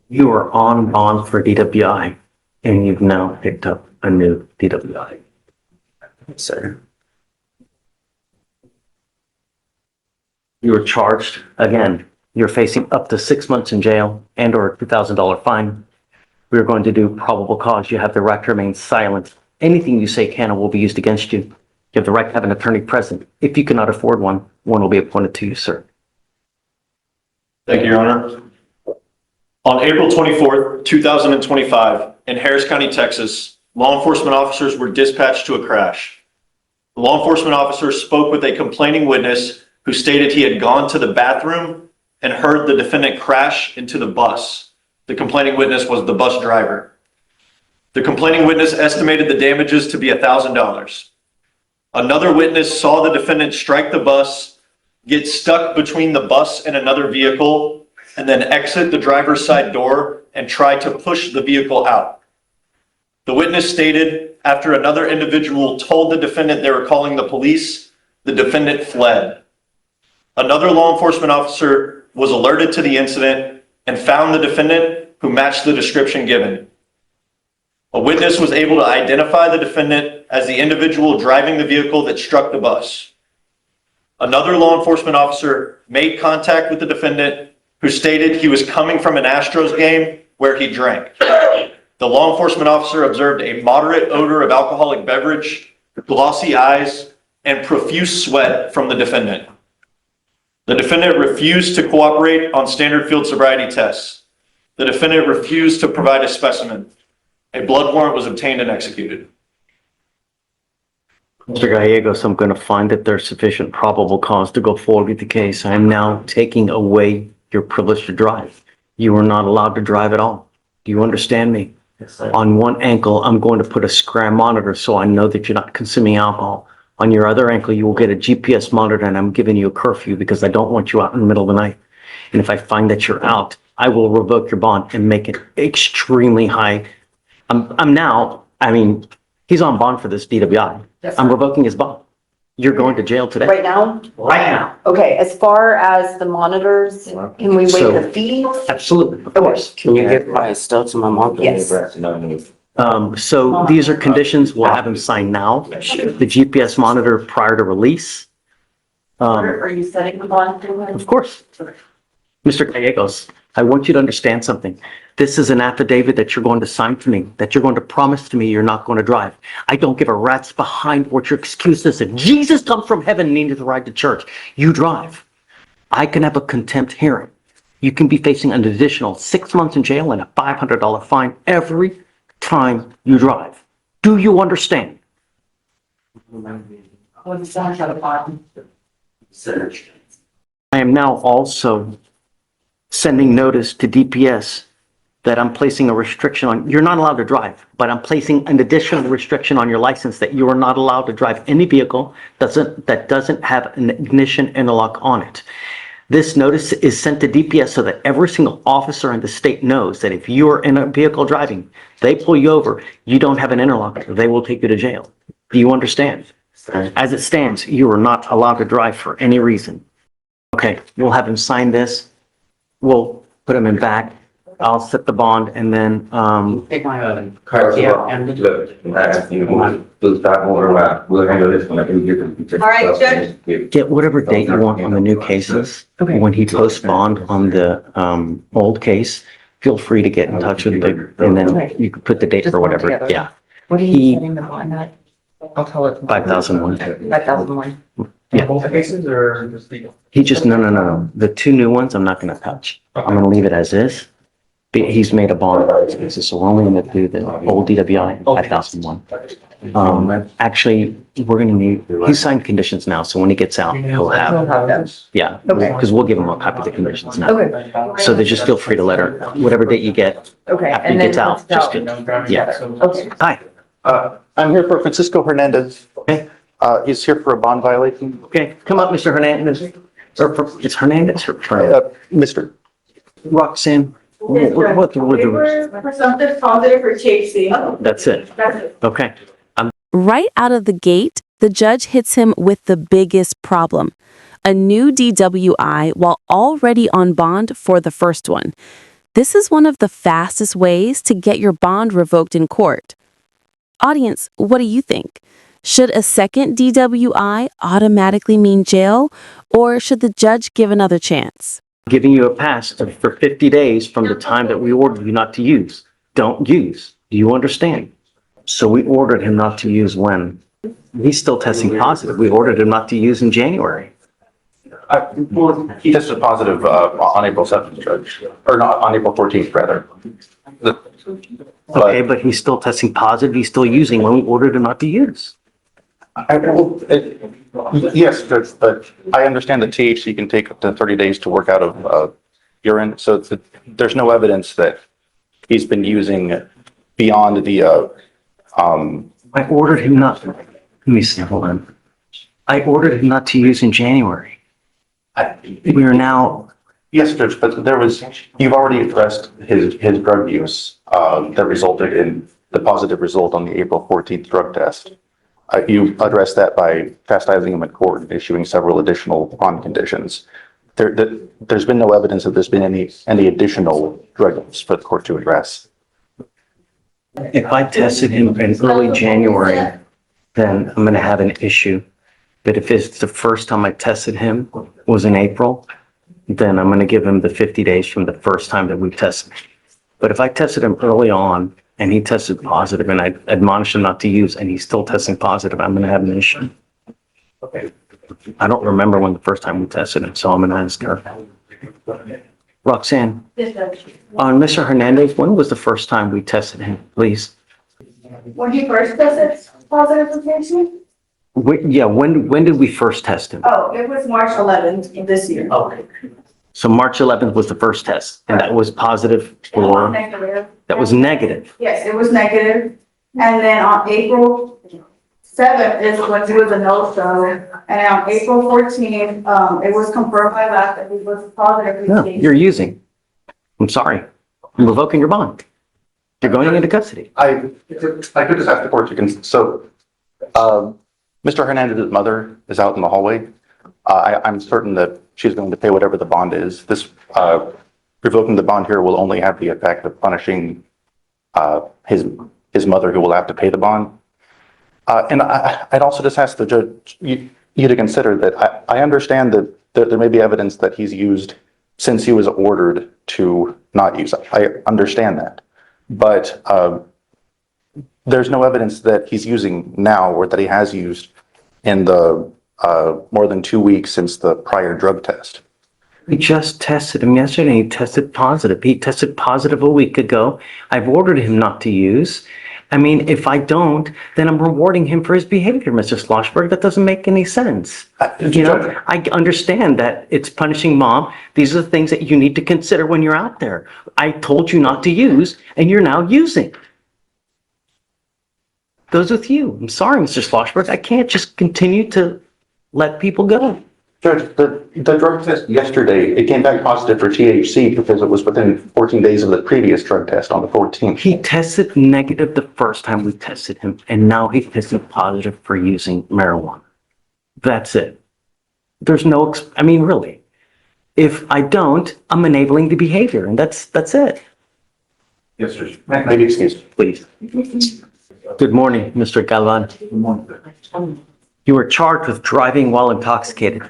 You are on bond for DWI, and you've now picked up a new DWI. Sir. You were charged again. You're facing up to 6 months in jail and or a $2,000 fine. We're going to do probable cause. You have the right to remain silent. Anything you say can or will be used against you. You have the right to have an attorney present. If you cannot afford one, one will be appointed to you, sir. Thank you, Your Honor. On April 24th, 2025, in Harris County, Texas, law enforcement officers were dispatched to a crash. The law enforcement officer spoke with a complaining witness who stated he had gone to the bathroom and heard the defendant crash into the bus. The complaining witness was the bus driver. The complaining witness estimated the damages to be $1,000. Another witness saw the defendant strike the bus, get stuck between the bus and another vehicle, and then exit the driver's side door and try to push the vehicle out. The witness stated after another individual told the defendant they were calling the police, the defendant fled. Another law enforcement officer was alerted to the incident and found the defendant, who matched the description given. A witness was able to identify the defendant as the individual driving the vehicle that struck the bus. Another law enforcement officer made contact with the defendant, who stated he was coming from an Astros game where he drank. The law enforcement officer observed a moderate odor of alcoholic beverage, glossy eyes, and profuse sweat from the defendant. The defendant refused to cooperate on standard field sobriety tests. The defendant refused to provide a specimen. A blood warrant was obtained and executed. Mr. Gallegos, I'm going to find that there's sufficient probable cause to go forward with the case. I am now taking away your privilege to drive. You are not allowed to drive at all. Do you understand me? Yes, sir. On one ankle, I'm going to put a scram monitor so I know that you're not consuming alcohol. On your other ankle, you will get a GPS monitor, and I'm giving you a curfew because I don't want you out in the middle of the night. And if I find that you're out, I will revoke your bond and make it extremely high. He's on bond for this DWI. Yes, I'm sir. revoking his bond. You're going to jail today. Right now? Right now. Okay, as far as the monitors, can we So- waive the fees? Absolutely, of course. Can you give my stuff to my mom? Yes. So these are conditions. We'll have him sign now. The GPS monitor prior to release. Are you setting the bond to him? Of course. Mr. Gallegos, I want you to understand something. This is an affidavit that you're going to sign to me, that you're going to promise to me you're not going to drive. I don't give a rat's behind what your excuse is. If Jesus comes from heaven and needed to ride to church, you drive. I can have a contempt hearing. You can be facing an additional 6 months in jail and a $500 fine every time you drive. Do you understand? What's that other bond? I am now also sending notice to DPS that I'm placing a restriction on, you're not allowed to drive, but I'm placing an additional restriction on your license that you are not allowed to drive any vehicle that doesn't have an ignition interlock on it. This notice is sent to DPS so that every single officer in the state knows that if you are in a vehicle driving, they pull you over, you don't have an interlock, they will take you to jail. Do you understand? As it stands, you are not allowed to drive for any reason. Okay, we'll have him sign this. We'll put him in back. I'll set the bond and then, Take my Cards Yeah, are and- look, we'll start moving around. We'll handle this one. All right, Judge. get whatever date you want on the new cases. Okay. When he posts bond on the, old case, feel free to get in touch with the, and then you can put the date Just or one whatever. together. Yeah, What are He- you setting the bond at? I'll tell it. 5,001. 5,001. Yeah. Both cases or just legal? He just, no. The two new ones, I'm not gonna touch. I'm gonna leave it as is. He's made a bond, so we're only gonna do the old DWI, 5,001. Actually, we're gonna need, he signed conditions now, so when he gets out, he'll have, those. yeah, Okay. because we'll give him a copy of the conditions now. Okay, So they just feel free to let her, whatever date you get, okay. after he And then gets out, it's just out. yeah. Okay. Hi, I'm here for Francisco Hernandez. Okay. He's here for a bond violation. okay, come up, Mr. Hernandez. It's Hernandez or Mr. Roxanne? What the rules? Presumptive positive for THC. That's it. That's it. Okay. Right out of the gate, the judge hits him with the biggest problem: a new DWI while already on bond for the first one. This is one of the fastest ways to get your bond revoked in court. Audience, what do you think? Should a second DWI automatically mean jail, or should the judge give another chance? Giving you a pass for 50 days from the time that we ordered you not to use. Don't use. Do you understand? So we ordered him not to use when? He's still testing positive. We ordered him not to use in January. Well, he tested positive on April 7th, Judge, or not, on April 14th, rather. Okay, but he's still testing positive. He's still using when we ordered him not to use. Yes, Judge, but I understand that THC can take up to 30 days to work out of urine, so there's no evidence that he's been using beyond the, I ordered him not, let me see, hold on. I ordered him not to use in January. We are now, yes, Judge, but you've already addressed his drug use that resulted in the positive result on the April 14th drug test. You addressed that by chastising him in court and issuing several additional bond conditions. There's been no evidence that there's been any additional drug use for the court to address. if I tested him in early January, then I'm gonna have an issue. But if it's the first time I tested him was in April, then I'm gonna give him the 50 days from the first time that we tested. But if I tested him early on and he tested positive and I admonished him not to use and he's still testing positive, I'm gonna have an issue. Okay. I don't remember when the first time we tested him, so I'm gonna ask her. Roxanne, on Mr. Hernandez, when was the first time we tested him, please? When he first tested positive for THC? Yeah, when did we first test him? Oh, it was March 11th of this year. Okay. So March 11th was the first test, and that was positive for, Negative. that was negative. Yes, it was negative. And then on April 7th is when he was a no-show. And on April 14th, it was confirmed by lab that he was positive for No, THC. you're using. I'm sorry. I'm revoking your bond. You're going into custody. I could just ask the court Mr. Hernandez's mother is out in the hallway. I'm certain that she's going to pay whatever the bond is. This, revoking the bond here will only have the effect of punishing, his mother, who will have to pay the bond. And I'd also just ask the judge, you to consider that I understand that there may be evidence that he's used since he was ordered to not use. I understand that. But there's no evidence that he's using now or that he has used in the more than 2 weeks since the prior drug test. We just tested him yesterday. He tested positive. He tested positive a week ago. I've ordered him not to use. I mean, if I don't, then I'm rewarding him for his behavior, Mr. Schlossberg. That doesn't make any sense. You know, I understand that it's punishing mom. These are the things that you need to consider when you're out there. I told you not to use, and you're now using. Goes with you. I'm sorry, Mr. Schlossberg. I can't just continue to let people go. Judge, the drug test yesterday, it came back positive for THC because it was within 14 days of the previous drug test on the 14th. He tested negative the first time we tested him, and now he tested positive for using marijuana. That's it. There's no, I mean, really. If I don't, I'm enabling the behavior, and that's it. Yes, Judge. Maybe excuse me. Please. Good morning, Mr. Galvan. Good morning. You were charged with driving while intoxicated.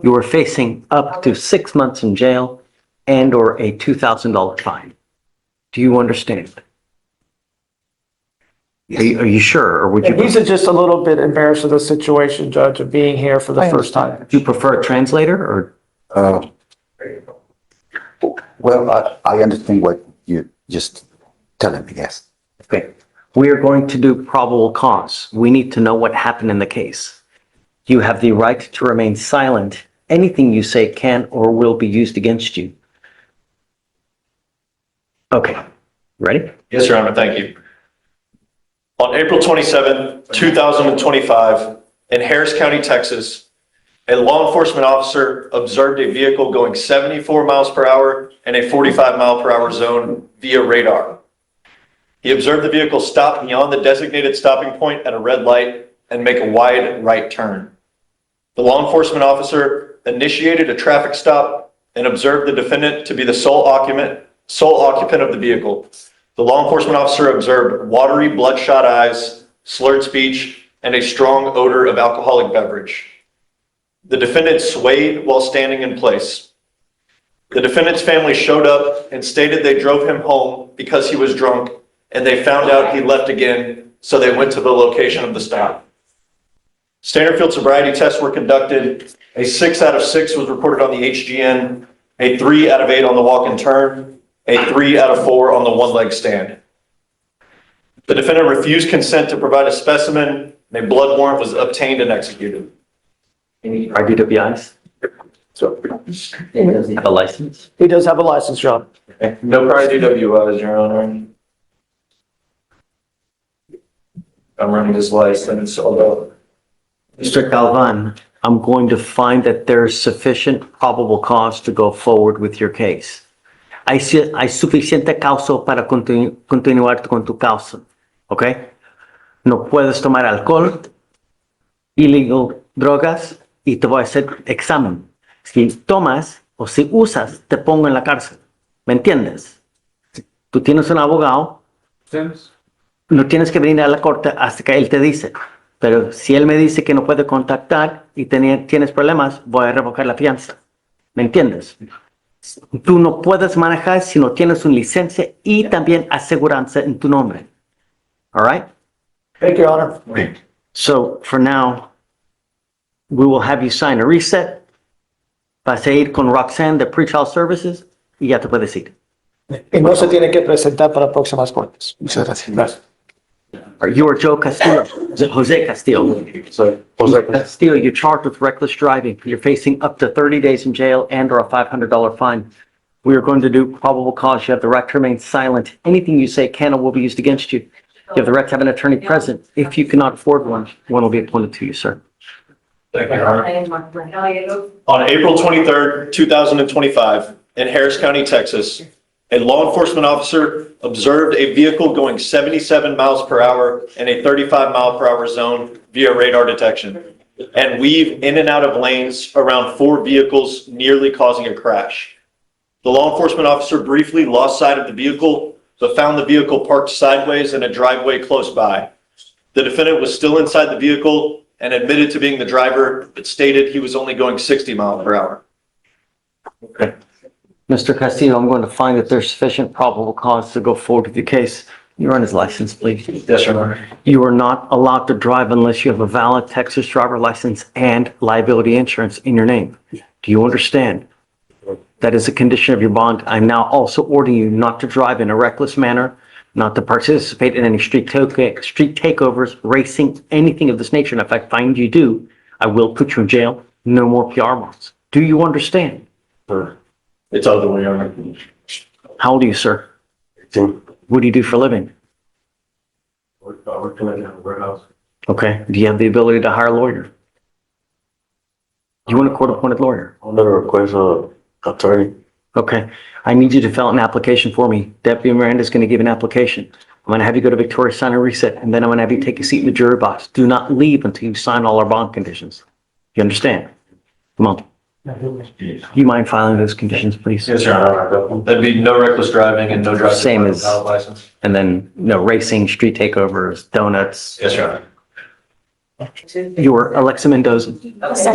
You are facing up to 6 months in jail and or a $2,000 fine. Do you understand? Are you sure, or would you? He's just a little bit embarrassed of the situation, Judge, of being here for the first time. Do you prefer a translator or? Well, I understand what you just telling me, yes. Okay. We are going to do probable cause. We need to know what happened in the case. You have the right to remain silent. Anything you say can or will be used against you. Okay. Ready? Yes, Your Honor, thank you. On April 27, 2025, in Harris County, Texas, a law enforcement officer observed a vehicle going 74 miles per hour in a 45 mile per hour zone via radar. He observed the vehicle stop beyond the designated stopping point at a red light and make a wide right turn. The law enforcement officer initiated a traffic stop and observed the defendant to be the sole occupant sole occupant of the vehicle. The law enforcement officer observed watery, bloodshot eyes, slurred speech, and a strong odor of alcoholic beverage. The defendant swayed while standing in place. The defendant's family showed up and stated they drove him home because he was drunk, and they found out he left again, so they went to the location of the stop. Standard field sobriety tests were conducted. A 6 out of 6 was reported on the HGN, a 3 out of 8 on the walk and turn, a 3 out of 4 on the one-leg stand. The defendant refused consent to provide a specimen, and a blood warrant was obtained and executed. Any DWIs? Does he have a license? He does have a license, John. No prior DWIs, Your Honor. I'm running his license, although. Mr. Galvan, I'm going to find that there's sufficient probable cause to go forward with your case. Hay suficiente causa para continuar con tu causa, ¿ok? No puedes tomar alcohol, illegal drogas, y te voy a hacer examen. Si tomas o si usas, te pongo en la cárcel. ¿Me entiendes? Tú tienes un abogado, no tienes que venir a la corte hasta que él te dice. Pero si él me dice que no puede contactar y tienes problemas, voy a revocar la fianza. ¿Me entiendes? Tú no puedes manejar si no tienes una licencia y también aseguranza en tu nombre. All right? Thank you, Your Honor. So, for now, we will have you sign a reset. Vas a ir con Roxanne de Pretrial Services y ya te puedes ir. Y no se tiene que presentar para próximas cortes. Muchas gracias. You are Joe Castillo, Jose Castillo. Jose Castillo, you're charged with reckless driving. You're facing up to 30 days in jail and or a $500 fine. We are going to do probable cause. You have the right to remain silent. Anything you say can or will be used against you. You have the right to have an attorney present. If you cannot afford one will be appointed to you, sir. Thank you, Your Honor. On April 23rd, 2025, in Harris County, Texas, a law enforcement officer observed a vehicle going 77 miles per hour in a 35 mile per hour zone via radar detection and weave in and out of lanes around 4 vehicles, nearly causing a crash. The law enforcement officer briefly lost sight of the vehicle, but found the vehicle parked sideways in a driveway close by. The defendant was still inside the vehicle and admitted to being the driver, but stated he was only going 60 miles per hour. Okay. Mr. Castillo, I'm going to find that there's sufficient probable cause to go forward with your case. You run his license, please. Yes, Your Honor. You are not allowed to drive unless you have a valid Texas driver license and liability insurance in your name. Do you understand? That is a condition of your bond. I'm now also ordering you not to drive in a reckless manner, not to participate in any street takeovers, racing, anything of this nature. And if I find you do, I will put you in jail. No more PR marks. Do you understand? Sure. It's out of the way, Your Honor. How old are you, sir? 18. What do you do for a living? Working in a warehouse. Okay. Do you have the ability to hire a lawyer? You want a court-appointed lawyer? I'm gonna request a attorney. Okay. I need you to fill out an application for me. Deputy Miranda is going to give an application. I'm going to have you go to Victoria, sign a reset, and then I'm going to have you take a seat in the jury box. Do not leave until you sign all our bond conditions. You understand? Come on. Do you mind filing those conditions, please? Yes, Your Honor. That'd be no reckless driving and no driving. Same without as- a valid license. And then, no racing, street takeovers, donuts. Yes, Your Honor. You're Alexa Mendoza.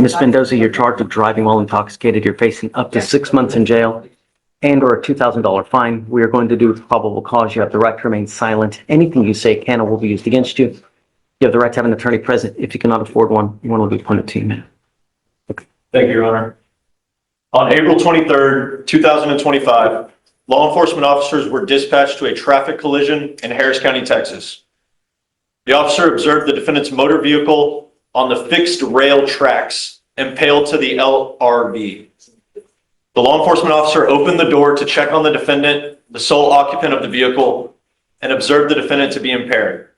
Ms. Mendoza, you're charged with driving while intoxicated. You're facing up to 6 months in jail and or a $2,000 fine. We are going to do probable cause. You have the right to remain silent. Anything you say can or will be used against you. You have the right to have an attorney present. If you cannot afford one will be appointed to you, ma'am. Thank you, Your Honor. On April 23rd, 2025, law enforcement officers were dispatched to a traffic collision in Harris County, Texas. The officer observed the defendant's motor vehicle on the fixed rail tracks impaled to the LRV. The law enforcement officer opened the door to check on the defendant, the sole occupant of the vehicle, and observed the defendant to be impaired.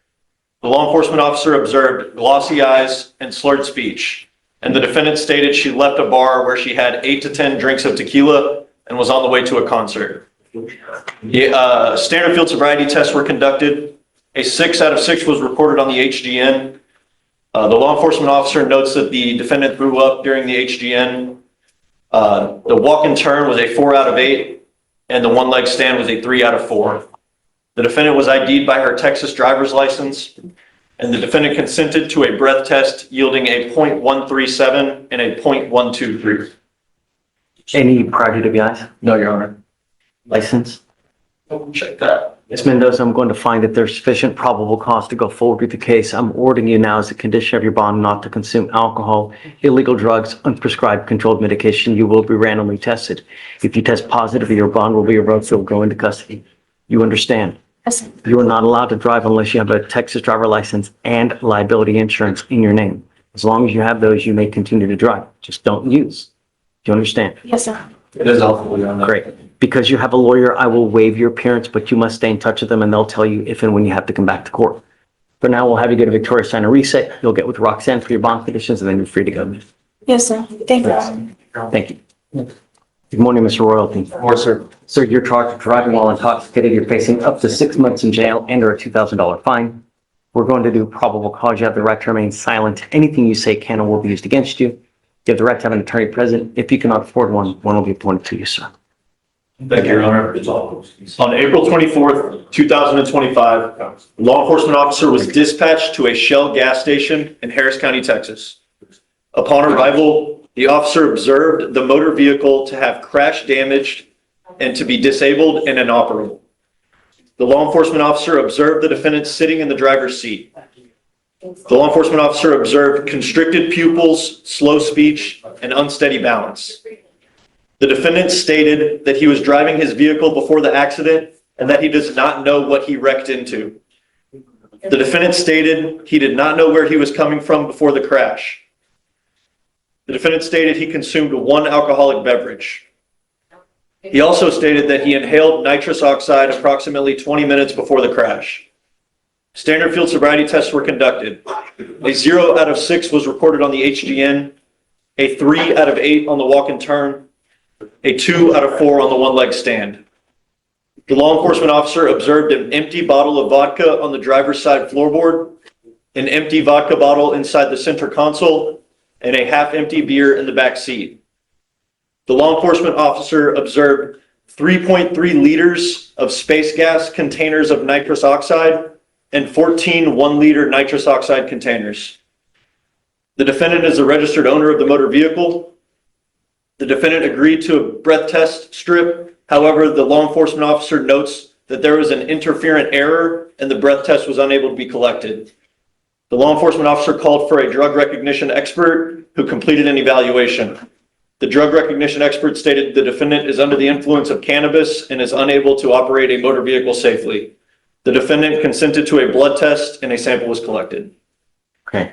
The law enforcement officer observed glossy eyes and slurred speech, and the defendant stated she left a bar where she had 8 to 10 drinks of tequila and was on the way to a concert. Standard field sobriety tests were conducted. A 6 out of 6 was reported on the HGN. The law enforcement officer notes that the defendant threw up during the HGN. The walk and turn was a 4 out of 8. and the one leg stand was a 3 out of 4. The defendant was ID'd by her Texas driver's license, and the defendant consented to a breath test yielding a .137 and a .123. Any prior DWIs? No, Your Honor. License? Check that. Ms. Mendoza, I'm going to find that there's sufficient probable cause to go forward with the case. I'm ordering you now as a condition of your bond not to consume alcohol, illegal drugs, unprescribed controlled medication. You will be randomly tested. If you test positive, your bond will be revoked. You'll go into custody. You understand? Yes. You are not allowed to drive unless you have a Texas driver license and liability insurance in your name. As long as you have those, you may continue to drive. Just don't use. Do you understand? Yes, sir. It is helpful, Your Honor. Great. Because you have a lawyer, I will waive your appearance, but you must stay in touch with them and they'll tell you if and when you have to come back to court. For now, we'll have you go to Victoria, sign a reset. You'll get with Roxanne for your bond conditions and then you're free to go. Yes, sir. Thank you. Thank you. Good morning, Mr. Royalty. Yes, sir. Sir, you're charged with driving while intoxicated. You're facing up to 6 months in jail and or a $2,000 fine. We're going to do probable cause. You have the right to remain silent. Anything you say can or will be used against you. You have the right to have an attorney present. If you cannot afford one will be appointed to you, sir. Thank you, Your Honor. On April 24th, 2025, a law enforcement officer was dispatched to a Shell gas station in Harris County, Texas. Upon arrival, the officer observed the motor vehicle to have crash damaged and to be disabled and inoperable. The law enforcement officer observed the defendant sitting in the driver's seat. The law enforcement officer observed constricted pupils, slow speech, and unsteady balance. The defendant stated that he was driving his vehicle before the accident and that he does not know what he wrecked into. The defendant stated he did not know where he was coming from before the crash. The defendant stated he consumed 1 alcoholic beverage. He also stated that he inhaled nitrous oxide approximately 20 minutes before the crash. Standard field sobriety tests were conducted. A 0 out of 6 was recorded on the HGN, a 3 out of 8 on the walk and turn, a 2 out of 4 on the one leg stand. The law enforcement officer observed an empty bottle of vodka on the driver's side floorboard, an empty vodka bottle inside the center console, and a half-empty beer in the back seat. The law enforcement officer observed 3.3 liters of space gas containers of nitrous oxide and 14 1-liter nitrous oxide containers. The defendant is a registered owner of the motor vehicle. The defendant agreed to a breath test strip. However, the law enforcement officer notes that there was an interferent error and the breath test was unable to be collected. The law enforcement officer called for a drug recognition expert who completed an evaluation. The drug recognition expert stated the defendant is under the influence of cannabis and is unable to operate a motor vehicle safely. The defendant consented to a blood test and a sample was collected. Okay.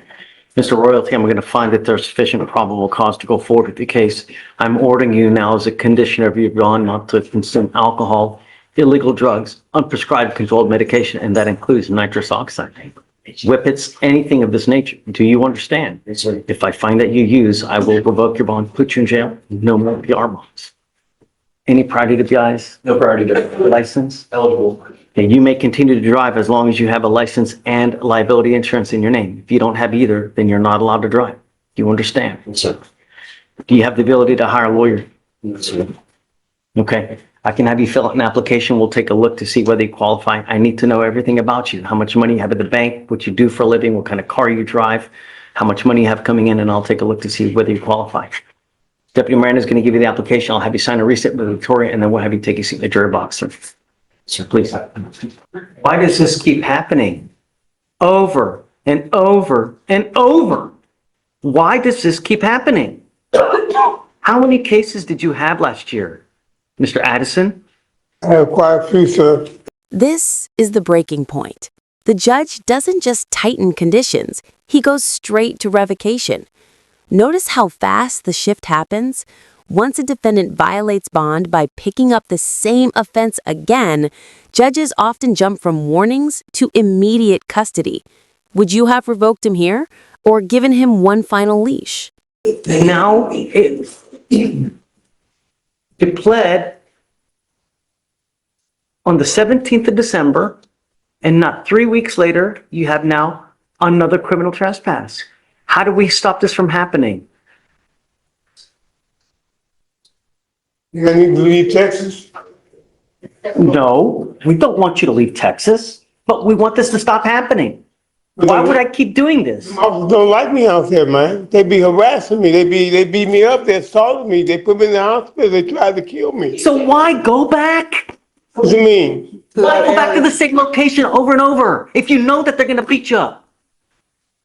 Mr. Royalty, I'm going to find that there's sufficient probable cause to go forward with the case. I'm ordering you now as a condition of your bond not to consume alcohol, illegal drugs, unprescribed controlled medication, and that includes nitrous oxide, whippets, anything of this nature. Do you understand? Yes, sir. If I find that you use, I will revoke your bond, put you in jail, no more PR bonds. Any priority to PIs? No priority to License? eligible. Okay, you may continue to drive as long as you have a license and liability insurance in your name. If you don't have either, then you're not allowed to drive. Do you understand? Yes, sir. Do you have the ability to hire a lawyer? Yes, sir. Okay, I can have you fill out an application. We'll take a look to see whether you qualify. I need to know everything about you, how much money you have at the bank, what you do for a living, what kind of car you drive, how much money you have coming in, and I'll take a look to see whether you qualify. Deputy Miranda is going to give you the application. I'll have you sign a receipt with Victoria, and then we'll have you take a seat in the jury box, sir. Sir, please. Why does this keep happening? Over and over and over. Why does this keep happening? How many cases did you have last year, Mr. Addison? I have quite a few, sir. This is the breaking point. The judge doesn't just tighten conditions, he goes straight to revocation. Notice how fast the shift happens? Once a defendant violates bond by picking up the same offense again, judges often jump from warnings to immediate custody. Would you have revoked him here or given him one final leash? Now, it pled on the 17th of December, and not 3 weeks later, you have now another criminal trespass. How do we stop this from happening? You gonna need to leave Texas? No, we don't want you to leave Texas, but we want this to stop happening. Why would I keep doing this? Officers don't like me out there, man. They be harassing me. They beat me up. They assaulted me. They put me in the hospital. They tried to kill me. So why go back? What do you mean? Why go back to the same location over and over if you know that they're gonna beat you up?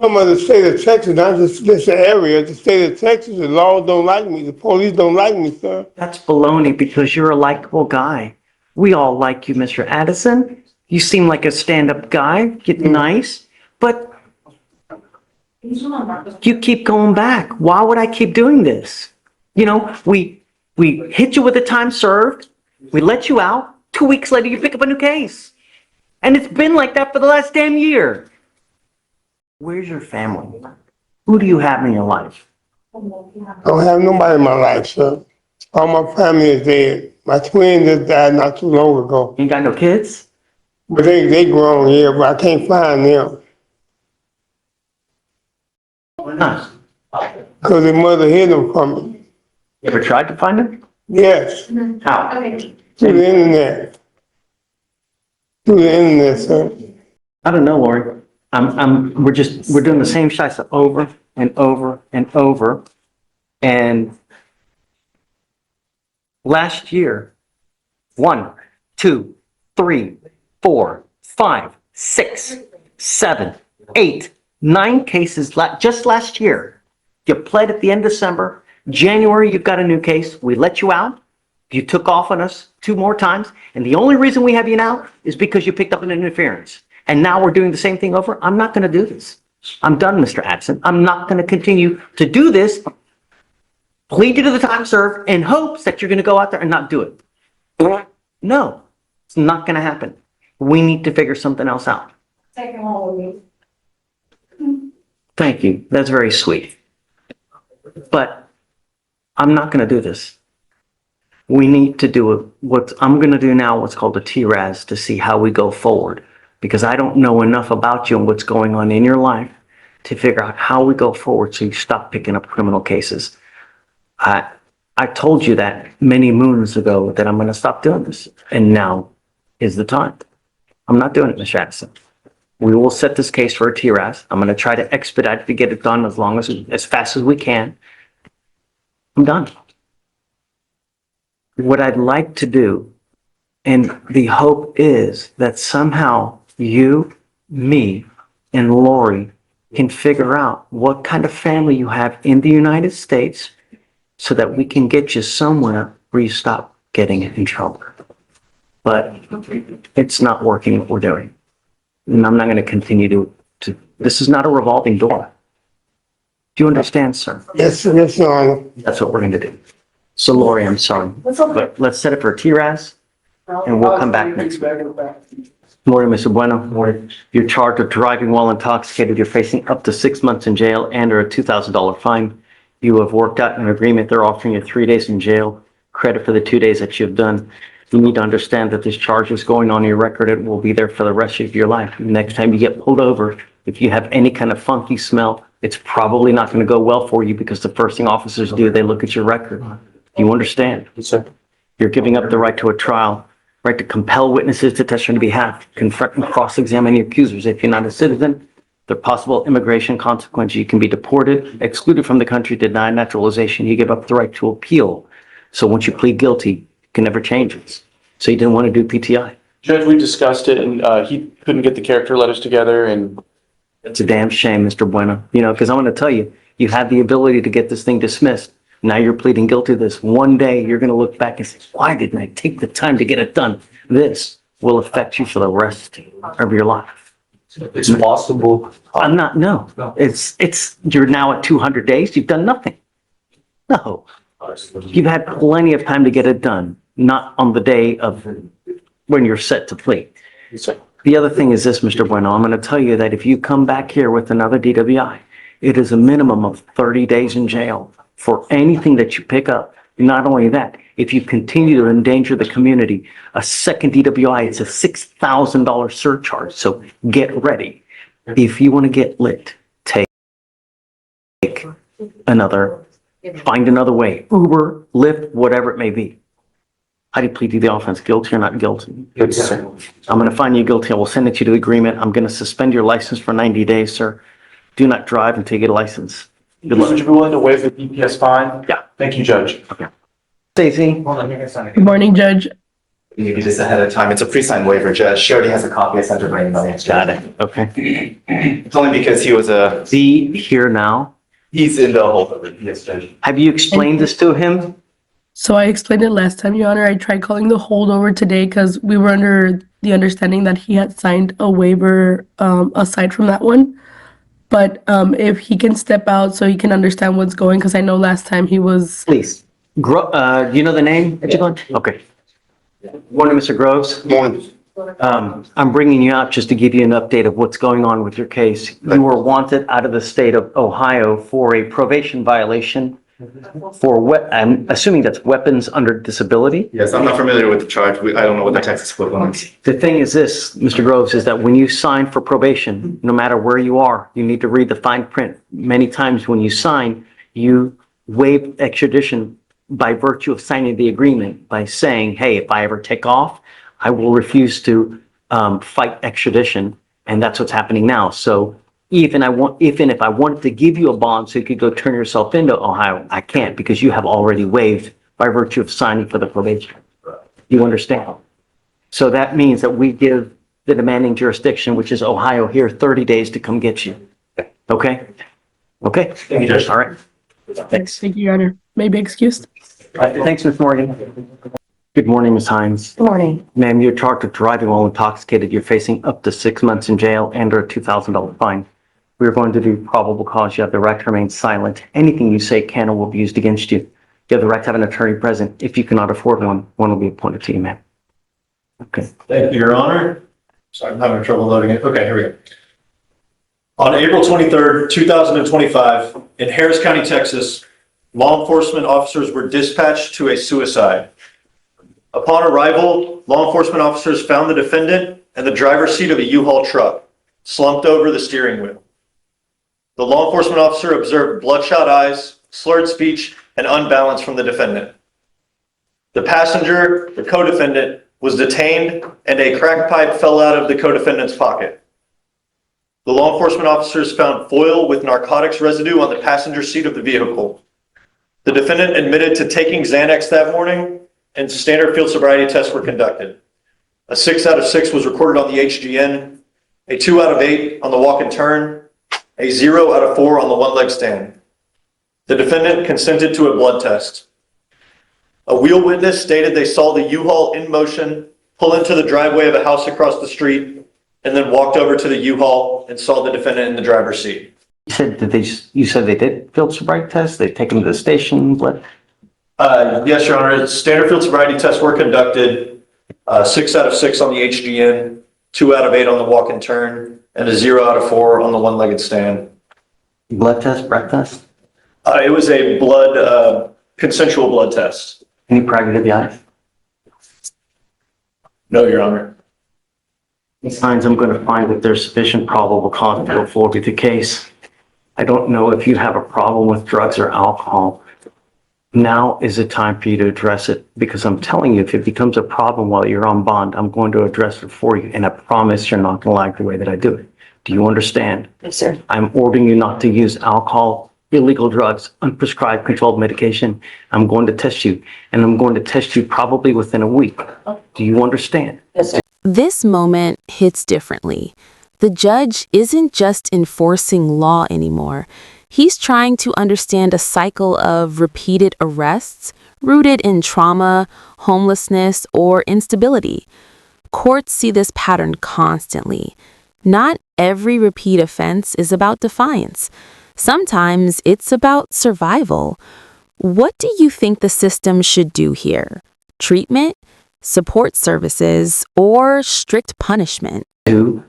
Some of the state of Texas, not just this area, the state of Texas, the laws don't like me. The police don't like me, sir. That's baloney because you're a likable guy. We all like you, Mr. Addison. You seem like a stand-up guy, you're nice, but you keep going back. Why would I keep doing this? You know, we hit you with the time served, we let you out, 2 weeks later you pick up a new case. And it's been like that for the last damn year. Where's your family? Who do you have in your life? I don't have nobody in my life, sir. All my family is dead. My twin just died not too long ago. You got no kids? But they grown, yeah, but I can't find them. Why not? Because their mother hid them from me. You ever tried to find them? Yes, How? through the internet. Through the internet, sir. I don't know, Lori. We're doing the same shots over and over and over. And last year, 1, 2, 3, 4, 5, 6, 7, 8, 9 cases just last year. You pled at the end of December. January, you've got a new case. We let you out. You took off on us 2 more times. And the only reason we have you now is because you picked up an interference. And now we're doing the same thing over. I'm not going to do this. I'm done, Mr. Addison. I'm not going to continue to do this. Plead you to the time served in hopes that you're going to go out there and not do it. No, it's not going to happen. We need to figure something else out. Second one with me. Thank you. That's very sweet. But I'm not going to do this. We need to do what I'm going to do now, what's called a TRAS, to see how we go forward. Because I don't know enough about you and what's going on in your life to figure out how we go forward so you stop picking up criminal cases. I told you that many moons ago that I'm going to stop doing this. And now is the time. I'm not doing it, Mr. Addison. We will set this case for a TRAS. I'm going to try to expedite to get it done as fast as we can. I'm done. What I'd like to do, and the hope is that somehow you, me, and Lori can figure out what kind of family you have in the United States so that we can get you somewhere where you stop getting in trouble. But it's not working what we're doing. And I'm not going to continue to, this is not a revolving door. Do you understand, sir? Yes, yes, Your Honor. That's what we're going to do. So Lori, I'm sorry, but let's set it for a TRAS and we'll come back next week. Lori, Mr. Bueno, Lori, you're charged with driving while intoxicated. You're facing up to 6 months in jail and or a $2,000 fine. You have worked out an agreement. They're offering you 3 days in jail, credit for the 2 days that you've done. You need to understand that this charge is going on your record. It will be there for the rest of your life. Next time you get pulled over, if you have any kind of funky smell, it's probably not going to go well for you because the first thing officers do, they look at your record. Do you understand? Yes, sir. You're giving up the right to a trial, right to compel witnesses to testify on your behalf, confront and cross-examine your accusers. If you're not a citizen, there are possible immigration consequences. You can be deported, excluded from the country, denied naturalization. You give up the right to appeal. So once you plead guilty, you can never change it. So you didn't want to do PTI. Judge, we discussed it and he couldn't get the character letters together and It's a damn shame, Mr. Bueno, because I'm going to tell you, you had the ability to get this thing dismissed. Now you're pleading guilty to this. One day you're going to look back and say, why didn't I take the time to get it done? This will affect you for the rest of your life. It's possible. I'm not, no. You're now at 200 days. You've done nothing. No. You've had plenty of time to get it done, not on the day of when you're set to plead. The other thing is this, Mr. Bueno, I'm going to tell you that if you come back here with another DWI, it is a minimum of 30 days in jail for anything that you pick up. Not only that, if you continue to endanger the community, a second DWI, it's a $6,000 surcharge. So get ready. If you want to get lit, take find another way, Uber, Lyft, whatever it may be. How do you plead to the offense? Guilty or not guilty? Good, sir. I'm going to find you guilty. I will send it to you to the agreement. I'm going to suspend your license for 90 days, sir. Do not drive until you get a license. Good luck. Would you be willing to waive the DPS fine? Yeah. Thank you, Judge. Stacy? Good morning, Judge. You need to do this ahead of time. It's a pre-signed waiver, Judge. She already has a copy. I sent her by email. Got it. Okay. It's only because he was See here now. he's in the holdover. Yes, Judge. Have you explained this to him? So I explained it last time, Your Honor. I tried calling the holdover today because we were under the understanding that he had signed a waiver aside from that one. But if he can step out so he can understand what's going, because I know last time he was. Please. Do you know the name? Okay. Morning, Mr. Groves. Morning. I'm bringing you out just to give you an update of what's going on with your case. You were wanted out of the state of Ohio for a probation violation for I'm assuming that's weapons under disability. Yes, I'm not familiar with the charge. I don't know what the Texas equivalent is. The thing is this, Mr. Groves, is that when you sign for probation, no matter where you are, you need to read the fine print. Many times when you sign, you waive extradition by virtue of signing the agreement by saying, hey, if I ever take off, I will refuse to fight extradition. And that's what's happening now. So even if I wanted to give you a bond so you could go turn yourself into Ohio, I can't because you have already waived by virtue of signing for the probation. You understand? So that means that we give the demanding jurisdiction, which is Ohio here, 30 days to come get you. Okay? Okay? Thank you, Judge. All right. Thanks. Thank you, Your Honor. May be excused. Thanks, Ms. Morgan. Good morning, Ms. Hines. Good morning. Ma'am, you're charged with driving while intoxicated. You're facing up to 6 months in jail and or a $2,000 fine. We're going to do probable cause. You have the right to remain silent. Anything you say can or will be used against you. You have the right to have an attorney present. If you cannot afford one, one will be appointed to you, ma'am. Okay. Thank you, Your Honor. Sorry, I'm having trouble loading it. Okay, here we go. On April 23rd, 2025, in Harris County, Texas, law enforcement officers were dispatched to a suicide. Upon arrival, law enforcement officers found the defendant in the driver's seat of a U-Haul truck, slumped over the steering wheel. The law enforcement officer observed bloodshot eyes, slurred speech, and unbalance from the defendant. The passenger, the co-defendant, was detained and a crack pipe fell out of the co-defendant's pocket. The law enforcement officers found foil with narcotics residue on the passenger seat of the vehicle. The defendant admitted to taking Xanax that morning and standard field sobriety tests were conducted. A 6 out of 6 was recorded on the HGN, a 2 out of 8 on the walk and turn, a 0 out of 4 on the one-leg stand. The defendant consented to a blood test. A wheel witness stated they saw the U-Haul in motion, pull into the driveway of a house across the street, and then walked over to the U-Haul and saw the defendant in the driver's seat. You said they did field sobriety tests? They take them to the station? What? Yes, Your Honor. Standard field sobriety tests were conducted. 6 out of 6 on the HGN, 2 out of 8 on the walk and turn, and a 0 out of 4 on the one-legged stand. Blood test, breath test? It was a consensual blood test. Any prior to the eyes? No, Your Honor. Signs I'm going to find that there's sufficient probable cause to go forward with the case. I don't know if you have a problem with drugs or alcohol. Now is the time for you to address it because I'm telling you, if it becomes a problem while you're on bond, I'm going to address it for you. And I promise you're not going to like the way that I do it. Do you understand? Yes, sir. I'm ordering you not to use alcohol, illegal drugs, unprescribed controlled medication. I'm going to test you and I'm going to test you probably within a week. Do you understand? Yes, sir. This moment hits differently. The judge isn't just enforcing law anymore. He's trying to understand a cycle of repeated arrests rooted in trauma, homelessness, or instability. Courts see this pattern constantly. Not every repeat offense is about defiance. Sometimes it's about survival. What do you think the system should do here? Treatment, support services, or strict punishment? Do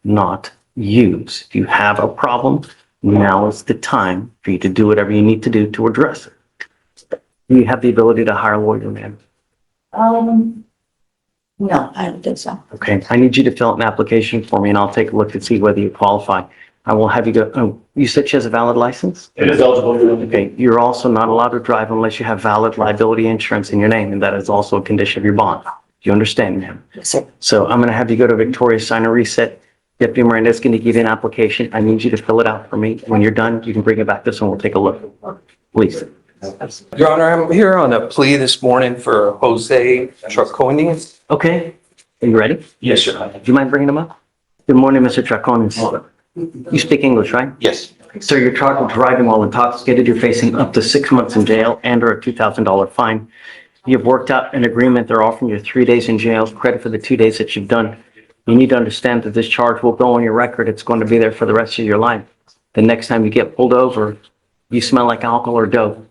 not use. If you have a problem, now is the time for you to do whatever you need to do to address it. You have the ability to hire a lawyer, ma'am. No, I don't think so. Okay, I need you to fill out an application for me and I'll take a look to see whether you qualify. I will have you go, oh, you said she has a valid license? It is eligible. Okay, you're also not allowed to drive unless you have valid liability insurance in your name, and that is also a condition of your bond. Do you understand, ma'am? Yes, sir. So I'm gonna have you go to Victoria, sign a reset. Deputy Miranda is gonna give you an application. I need you to fill it out for me. When you're done, you can bring it back to us and we'll take a look. Please. Your Honor, I'm here on a plea this morning for Jose Traconi. Okay, are you ready? Yes, sir. Do you mind bringing him up? Good morning, Mr. Traconis. You speak English, right? Yes. Sir, you're charged with driving while intoxicated. You're facing up to 6 months in jail and or a $2,000 fine. You've worked out an agreement. They're offering you 3 days in jail, credit for the 2 days that you've done. You need to understand that this charge will go on your record. It's going to be there for the rest of your life. The next time you get pulled over, you smell like alcohol or dope,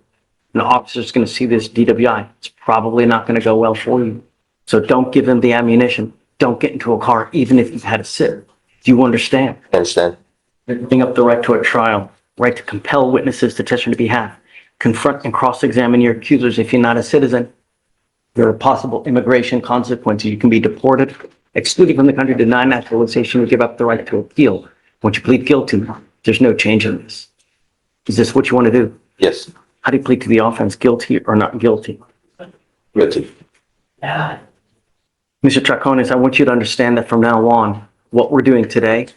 an officer's going to see this DWI. It's probably not going to go well for you. So don't give him the ammunition. Don't get into a car, even if you've had a sip. Do you understand? I understand. Bring up the right to a trial, right to compel witnesses to testify on your behalf, confront and cross-examine your accusers. If you're not a citizen, there are possible immigration consequences. You can be deported, excluded from the country, denied naturalization, or give up the right to appeal. Once you plead guilty, there's no change in this. Is this what you want to do? Yes. How do you plead to the offense, guilty or not guilty? Guilty. Mr. Traconis, I want you to understand that from now on, what we're doing today,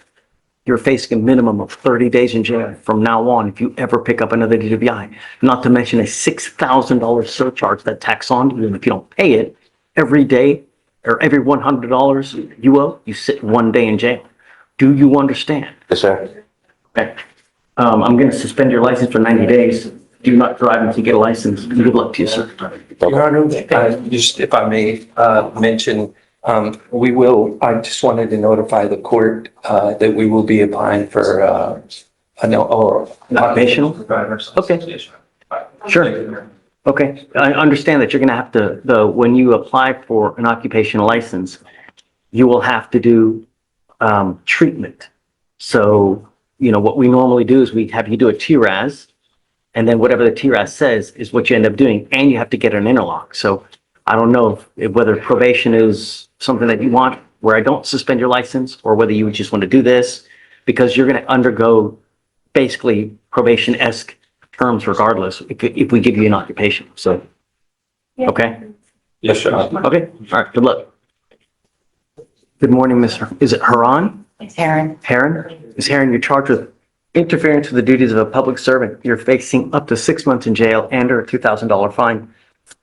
you're facing a minimum of 30 days in jail from now on if you ever pick up another DWI, not to mention a $6,000 surcharge that tax on you. And if you don't pay it every day or every $100 you owe, you sit 1 day in jail. Do you understand? Yes, sir. Okay. I'm going to suspend your license for 90 days. Do not drive until you get a license. Good luck to you, sir. Your Honor, just if I may mention, I just wanted to notify the court that we will be applying for Occupational? Okay. Sure. Okay. I understand that you're going to have to, when you apply for an occupational license, you will have to do treatment. So, what we normally do is we have you do a TRAS, and then whatever the TRAS says is what you end up doing, and you have to get an interlock. So I don't know whether probation is something that you want, where I don't suspend your license, or whether you would just want to do this, because you're going to undergo basically probation-esque terms regardless, if we give you an occupation. So, okay? Yes, sir. Okay, all right, good luck. Good morning, is it Haran? It's Aaron. Heron? Ms. Heron, you're charged with interference with the duties of a public servant. You're facing up to 6 months in jail and or a $2,000 fine.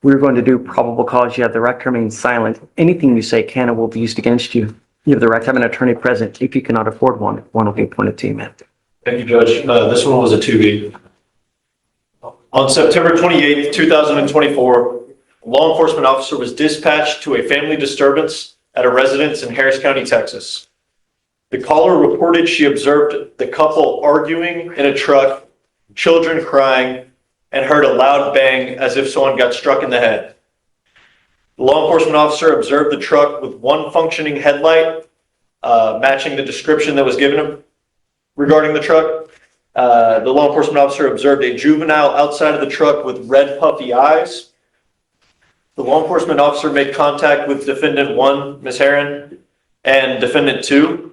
We're going to do probable cause. You have the right to remain silent. Anything you say can and will be used against you. You have the right to have an attorney present. If you cannot afford one, one will be appointed to you, ma'am. Thank you, Judge. This one was a 2B. On September 28th, 2024, a law enforcement officer was dispatched to a family disturbance at a residence in Harris County, Texas. The caller reported she observed the couple arguing in a truck, children crying, and heard a loud bang as if someone got struck in the head. The law enforcement officer observed the truck with one functioning headlight, matching the description that was given him regarding the truck. The law enforcement officer observed a juvenile outside of the truck with red puffy eyes. The law enforcement officer made contact with defendant 1, Ms. Heron, and defendant 2.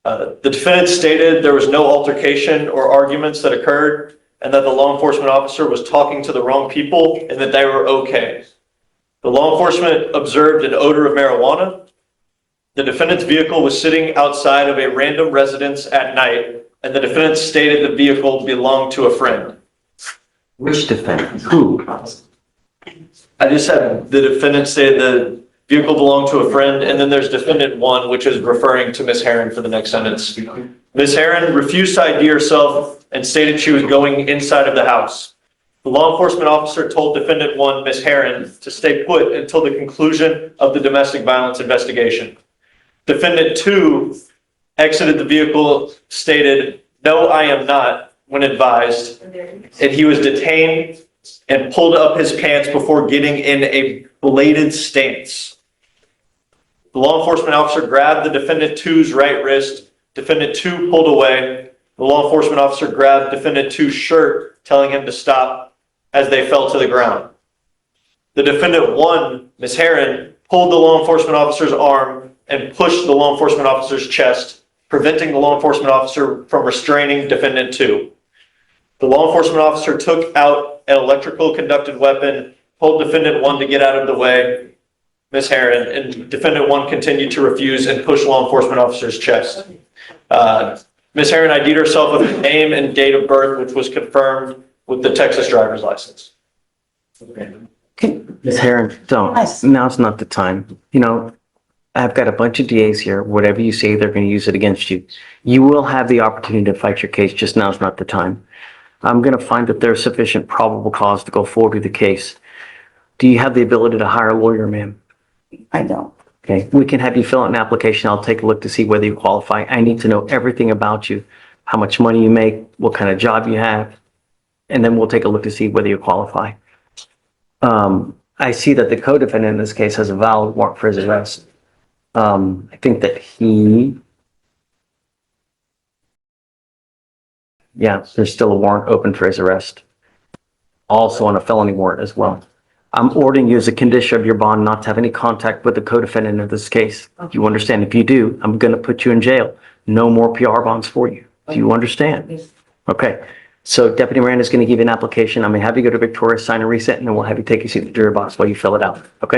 The defendant stated there was no altercation or arguments that occurred, and that the law enforcement officer was talking to the wrong people and that they were okay. The law enforcement observed an odor of marijuana. The defendant's vehicle was sitting outside of a random residence at night, and the defendant stated the vehicle belonged to a friend. Which defendant? Who? I just said the defendant stated the vehicle belonged to a friend, and then there's defendant 1, which is referring to Ms. Heron for the next sentence. Ms. Heron refused to ID herself and stated she was going inside of the house. The law enforcement officer told defendant 1, Ms. Heron, to stay put until the conclusion of the domestic violence investigation. Defendant 2 exited the vehicle, stated, "No, I am not," when advised, and he was detained and pulled up his pants before getting in a bladed stance. The law enforcement officer grabbed the defendant 2's right wrist. Defendant 2 pulled away. The law enforcement officer grabbed defendant 2's shirt, telling him to stop as they fell to the ground. The defendant 1, Ms. Heron, pulled the law enforcement officer's arm and pushed the law enforcement officer's chest, preventing the law enforcement officer from restraining defendant 2. The law enforcement officer took out an electrical conducted weapon, told defendant 1 to get out of the way, Ms. Heron, and defendant 1 continued to refuse and push law enforcement officer's chest. Ms. Heron ID'd herself with her name and date of birth, which was confirmed with the Texas driver's license. Ms. Heron, don't. Now's not the time. You know, I've got a bunch of DAs here. Whatever you say, they're going to use it against you. You will have the opportunity to fight your case, just now's not the time. I'm going to find that there's sufficient probable cause to go forward with the case. Do you have the ability to hire a lawyer, ma'am? I don't. Okay, we can have you fill out an application. I'll take a look to see whether you qualify. I need to know everything about you, how much money you make, what kind of job you have, and then we'll take a look to see whether you qualify. I see that the co-defendant in this case has a valid warrant for his arrest. I think that there's still a warrant open for his arrest. Also on a felony warrant as well. I'm ordering you as a condition of your bond not to have any contact with the co-defendant in this case. You understand? If you do, I'm going to put you in jail. No more PR bonds for you. Do you understand? Okay. So Deputy Miranda is going to give you an application. I'm going to have you go to Victoria, sign a reset, and then we'll have you take a seat in the jury box while you fill it out. Okay?